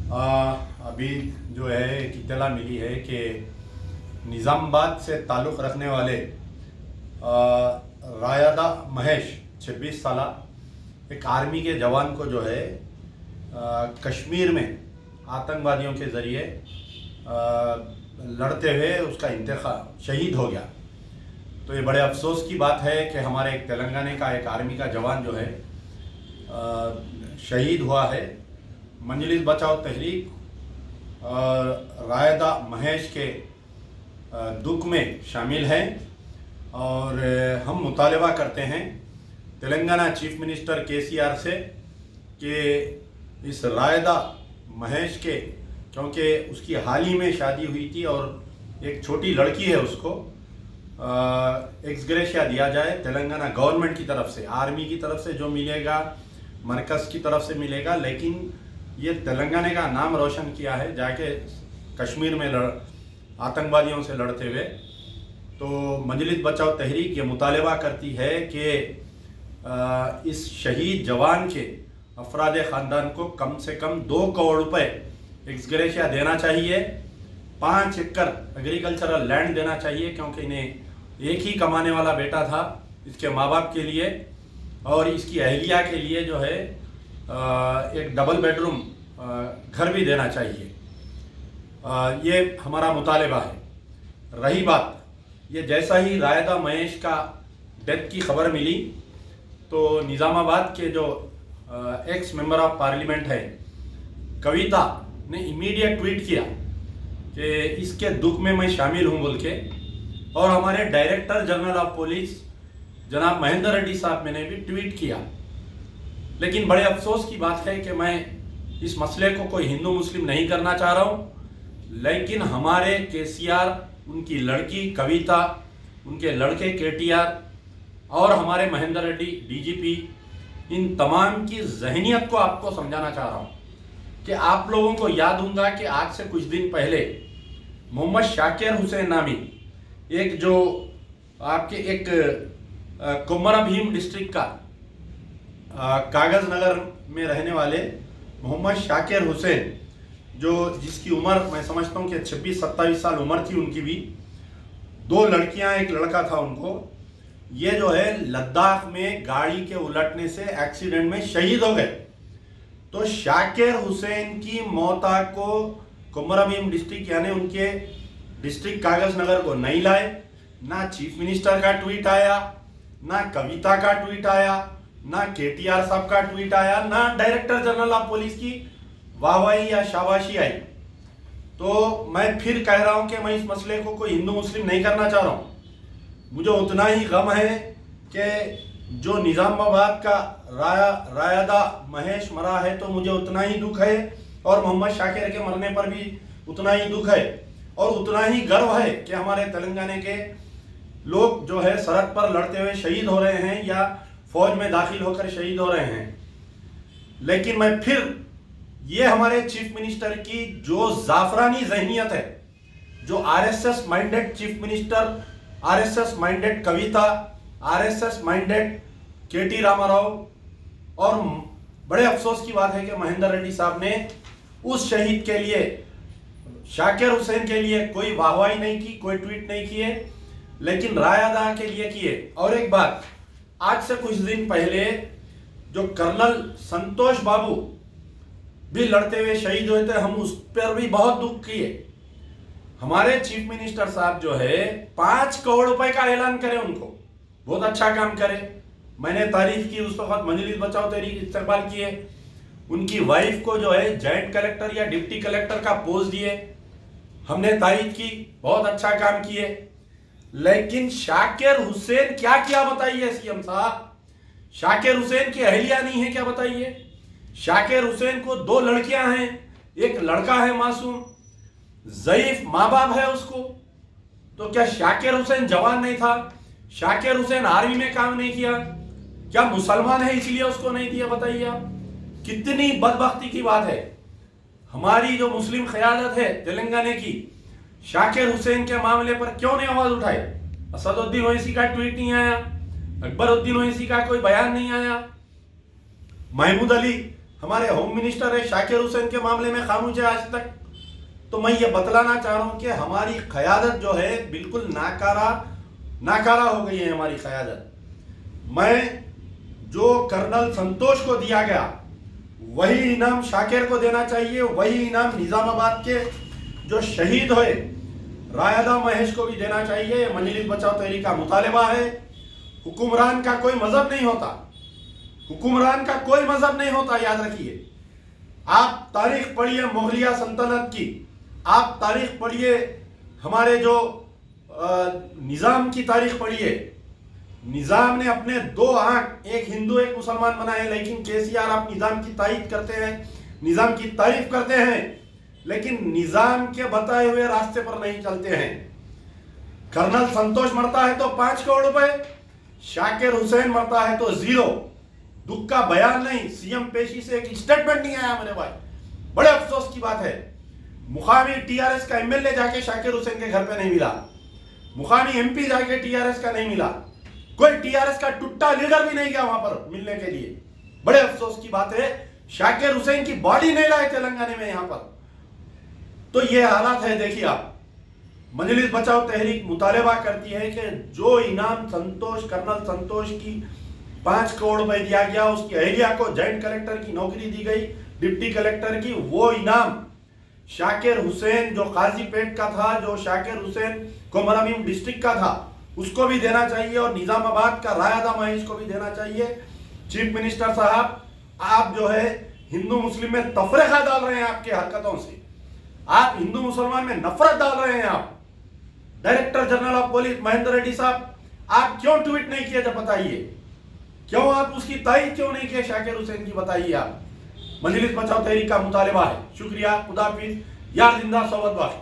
अभी जो है एक इत्तला मिली है कि निज़ामाबाद से ताल्लुक़ रखने वाले रायदा महेश 26 साल एक आर्मी के जवान को जो है कश्मीर में आतंकवादियों के ज़रिए लड़ते हुए उसका इंतकाल शहीद हो गया। तो ये बड़े अफसोस की बात है कि हमारे एक तेलंगाना का एक आर्मी का जवान जो है शहीद हुआ है। मंजलिस बचाओ तहरीक रायदा महेश के दुख में शामिल है और हम मुतालबा करते हैं तेलंगाना चीफ मिनिस्टर केसीआर से कि इस रायदा महेश के, क्योंकि उसकी हाल ही में शादी हुई थी और एक छोटी लड़की है, उसको एक्स ग्रेशिया दिया जाए तेलंगाना गवर्नमेंट की तरफ से। आर्मी की तरफ से जो मिलेगा मरकज़ की तरफ से मिलेगा, लेकिन ये तेलंगाना का नाम रोशन किया है जाके कश्मीर में आतंकवादियों से लड़ते हुए। तो मजलिस बचाओ तहरीक ये मुतालबा करती है कि इस शहीद जवान के अफराद ख़ानदान को कम से कम 2 करोड़ रुपए एक्स ग्रेशिया देना चाहिए, 5 एकड़ एग्रीकल्चरल लैंड देना चाहिए, क्योंकि इन्हें एक ही कमाने वाला बेटा था इसके माँ बाप के लिए, और इसकी अहलिया के लिए जो है एक डबल बेडरूम घर भी देना चाहिए। ये हमारा मुतालबा है। रही बात, ये जैसा ही रायदा महेश का डेथ की खबर मिली तो निज़ामाबाद के जो एक्स मेंबर ऑफ पार्लियामेंट है कविता ने इमीडिएट ट्वीट किया कि इसके दुख में मैं शामिल हूं बोल के, और हमारे डायरेक्टर जनरल ऑफ पुलिस जनाब महेंद्र रेड्डी साहब मैंने भी ट्वीट किया। लेकिन बड़े अफसोस की बात है कि मैं इस मसले को कोई हिंदू मुस्लिम नहीं करना चाह रहा हूं, लेकिन हमारे केसीआर, उनकी लड़की कविता, उनके लड़के केटीआर और हमारे महेंद्र रेड्डी डीजीपी, इन तमाम की जहनियत को आपको समझाना चाह रहा हूं कि आप लोगों को याद होगा कि आज से कुछ दिन पहले मोहम्मद शाकिर हुसैन नामी एक जो आपके एक कुमरा भीम डिस्ट्रिक्ट का कागज नगर में रहने वाले मोहम्मद शाकिर हुसैन, जो जिसकी उम्र मैं समझता हूँ कि 26-27 साल उम्र थी उनकी भी, 2 लड़कियां एक लड़का था उनको, ये जो है लद्दाख में गाड़ी के उलटने से एक्सीडेंट में शहीद हो गए। तो शाकिर हुसैन की मौता को कुमरा भीम डिस्ट्रिक्ट यानी उनके डिस्ट्रिक्ट कागज नगर को नहीं लाए, ना चीफ मिनिस्टर का ट्वीट आया, ना कविता का ट्वीट आया, ना केटीआर साहब का ट्वीट आया, ना डायरेक्टर जनरल ऑफ पुलिस की वाहवाही या शाबाशी आई। तो मैं फिर कह रहा हूं कि मैं इस मसले को कोई हिंदू मुस्लिम नहीं करना चाह रहा हूं। मुझे उतना ही गम है कि जो निज़ामाबाद का रायदा महेश मरा है तो मुझे उतना ही दुख है, और मोहम्मद शाकिर के मरने पर भी उतना ही दुख है, और उतना ही गर्व है कि हमारे तेलंगाना के लोग जो है सरहद पर लड़ते हुए शहीद हो रहे हैं या फौज में दाखिल होकर शहीद हो रहे हैं। लेकिन मैं फिर ये हमारे चीफ मिनिस्टर की जो जाफरानी जहनियत है, जो RSS minded chief minister, RSS minded Kavitha, RSS minded KT Rama Rao, और बड़े अफसोस की बात है कि महेंद्र रेड्डी साहब ने उस शहीद के लिए, शाकिर हुसैन के लिए कोई वाहवाही नहीं की, कोई ट्वीट नहीं किए, लेकिन रायदा के लिए किए। और एक बात, आज से कुछ दिन पहले जो कर्नल संतोष बाबू भी लड़ते हुए शहीद हुए थे, हम उस पर भी बहुत दुख किए। हमारे चीफ मिनिस्टर साहब जो है 5 करोड़ रुपए का ऐलान करे, उनको बहुत अच्छा काम करे, मैंने तारीफ की, उस वक्त मजलिस बचाओ तहरीक इस्तेमाल किए। उनकी वाइफ को जो है जॉइंट कलेक्टर या डिप्टी कलेक्टर का पोस्ट दिए, हमने तारीफ की, बहुत अच्छा काम किए। लेकिन शाकिर हुसैन क्या किया बताइए सीएम साहब? शाकिर हुसैन की अहलिया नहीं है क्या बताइए? शाकिर हुसैन को 2 लड़कियां हैं, एक लड़का है मासूम, ज़ईफ माँ बाप है उसको। तो क्या शाकिर हुसैन जवान नहीं था? शाकिर हुसैन आर्मी में काम नहीं किया? क्या मुसलमान है इसलिए उसको नहीं दिया? बताइए आप, कितनी बदबख्ती की बात है। हमारी जो मुस्लिम क़यादत है तेलंगाना की, शाकिर हुसैन के मामले पर क्यों नहीं आवाज उठाई? असदुद्दीन ओवैसी का ट्वीट नहीं आया, अकबरुद्दीन ओवैसी का कोई बयान नहीं आया, महमूद अली हमारे होम मिनिस्टर है शाकिर हुसैन के मामले में खामोश है आज तक। तो मैं ये बतलाना चाह रहा हूं कि हमारी क़यादत जो है बिल्कुल नाकारा हो गई है हमारी क़यादत। मैं जो कर्नल संतोष को दिया गया वही इनाम शाकिर को देना चाहिए, वही इनाम निजामाबाद के जो शहीद हुए रायदा महेश को भी देना चाहिए। मजलिस बचाओ तहरीक का मुतालबा है। हुक्मरान का कोई मजहब नहीं होता, हुक्मरान का कोई मजहब नहीं होता, याद रखिए। आप तारीख पढ़िए मुगलिया सल्तनत की, आप तारीख पढ़िए हमारे जो निज़ाम की तारीख पढ़िए। निज़ाम ने अपने दो आंख, एक हिंदू एक मुसलमान बनाए, लेकिन केसीआर आप निज़ाम की तारीफ करते हैं, निज़ाम की तारीफ करते हैं, लेकिन निज़ाम के बताए हुए रास्ते पर नहीं चलते हैं। कर्नल संतोष मरता है तो 5 करोड़ रुपए, शाकिर हुसैन मरता है तो 0। दुख का बयान नहीं, सीएम पेशी से एक स्टेटमेंट नहीं आया मेरे भाई, बड़े अफसोस की बात है। मुकामी टीआरएस का एमएलए जाके शाकिर हुसैन के घर पे नहीं मिला, मुकामी एमपी जाके टीआरएस का नहीं मिला, कोई टीआरएस का टुट्टा लीडर भी नहीं गया वहां पर मिलने के लिए। बड़े अफसोस की बात है, शाकिर हुसैन की बॉडी नहीं लाए तेलंगाना में यहां पर। तो ये हालात है। देखिए आप, मजलिस बचाओ तहरीक मुतालबा करती है कि जो इनाम कर्नल संतोष की 5 करोड़ रुपए दिया गया, उसकी अहलिया को जॉइंट कलेक्टर की नौकरी दी गई, डिप्टी कलेक्टर की, वो इनाम शाकिर हुसैन जो काजीपेट का था, जो शाकिर हुसैन कोमरामीम डिस्ट्रिक्ट का था, उसको भी देना चाहिए, और निजामाबाद का रायदा महेश को भी देना चाहिए। चीफ मिनिस्टर साहब, आप जो है हिंदू मुस्लिम में तफरीका डाल रहे हैं आपकी हरकतों से, आप हिंदू मुसलमान में नफरत डाल रहे हैं। आप director general of police Mahendra Reddy साहब, आप क्यों ट्वीट नहीं किए, जब बताइए, क्यों आप उसकी तारीफ क्यों नहीं किए शाकिर हुसैन की, बताइए आप। मजलिस बचाओ तहरीक का मुतालबा है। शुक्रिया, खुदा हाफिज, यार जिंदा सोबत बाकी।